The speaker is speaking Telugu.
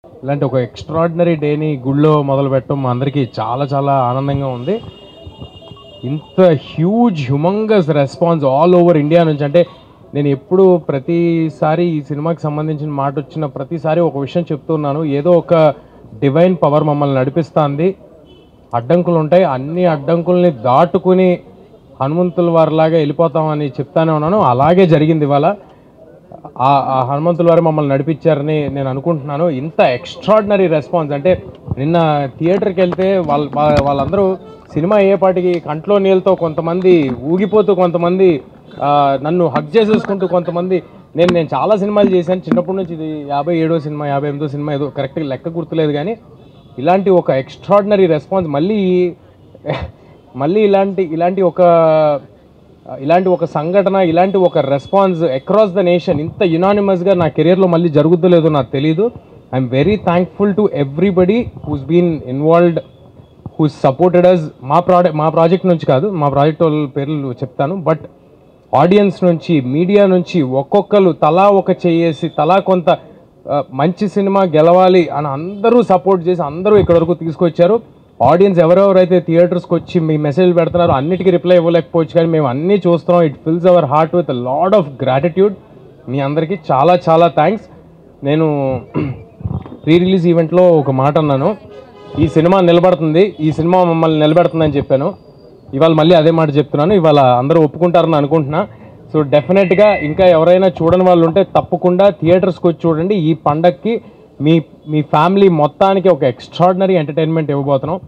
ఇలాంటి ఒక ఎక్స్ట్రాడినరీ డేని గుళ్ళో మొదలు పెట్టడం మా అందరికీ చాలా చాలా ఆనందంగా ఉంది. ఇంత humongous response all over India నుంచి, అంటే నేను ఎప్పుడు ప్రతిసారి ఈ సినిమాకి సంబంధించిన మాట వచ్చిన ప్రతిసారి ఒక విషయం చెప్తున్నాను, ఏదో ఒక డివైన్ పవర్ మమ్మల్ని నడిపిస్తుంది. అడ్డంకులు ఉంటాయి, అన్ని అడ్డంకుల్ని దాటుకుని హనుమంతుల వారిలాగా వెళ్ళిపోతామని చెప్తానే ఉన్నాను. అలాగే జరిగింది. ఇవాళ ఆ హనుమంతుల వారు మమ్మల్ని నడిపించారని నేను అనుకుంటున్నాను. ఇంత ఎక్స్ట్రాడినరీ రెస్పాన్స్, అంటే నిన్న థియేటర్కి వెళ్తే వాళ్ళందరూ సినిమా అయ్యేపాటికి కంట్లో నీళ్ళతో, కొంతమంది ఊగిపోతూ, కొంతమంది నన్ను హగ్ చేసేసుకుంటూ, కొంతమంది నేను చాలా సినిమాలు చేశాను చిన్నప్పటి నుంచి. ఇది 57వ సినిమా, 58వ సినిమా, ఏదో కరెక్ట్గా లెక్క గుర్తులేదు. కానీ ఇలాంటి ఒక ఎక్స్ట్రాడినరీ రెస్పాన్స్ మళ్ళీ ఇలాంటి ఒక సంఘటన, ఇలాంటి ఒక రెస్పాన్స్ అక్రాస్ ద నేషన్ ఇంత యునానిమస్గా నా కెరియర్లో మళ్ళీ జరుగుతుందో లేదో నాకు తెలీదు. I'm very thankful to everybody who's been involved, who's supported us. మా ప్రాజెక్ట్ నుంచి కాదు, మా ప్రాజెక్ట్ వాళ్ళ పేర్లు చెప్తాను, బట్ ఆడియన్స్ నుంచి, మీడియా నుంచి ఒక్కొక్కరు తలా ఒక చేసి, తలా కొంత మంచి సినిమా గెలవాలి అని అందరూ సపోర్ట్ చేసి అందరూ ఇక్కడ వరకు తీసుకొచ్చారు. ఆడియన్స్ ఎవరెవరైతే థియేటర్స్కి వచ్చి మీ మెసేజ్ పెడుతున్నారో అన్నిటికీ రిప్లై ఇవ్వలేకపోవచ్చు, కానీ మేము అన్నీ చూస్తున్నాం. It fills our heart with load of gratitude. మీ అందరికీ చాలా చాలా థ్యాంక్స్. నేను ప్రీ రిలీజ్ ఈవెంట్లో ఒక మాట అన్నాను, ఈ సినిమా నిలబడుతుంది, ఈ సినిమా మమ్మల్ని నిలబెడుతుందని చెప్పాను. ఇవాళ మళ్ళీ అదే మాట చెప్తున్నాను. ఇవాళ అందరూ ఒప్పుకుంటారని అనుకుంటున్నా. సో డెఫినెట్గా ఇంకా ఎవరైనా చూడని వాళ్ళు ఉంటే తప్పకుండా థియేటర్స్కి వచ్చి చూడండి. ఈ పండగకి మీ ఫ్యామిలీ మొత్తానికి ఒక ఎక్స్ట్రాడినరీ ఎంటర్టైన్మెంట్ ఇవ్వబోతున్నాం.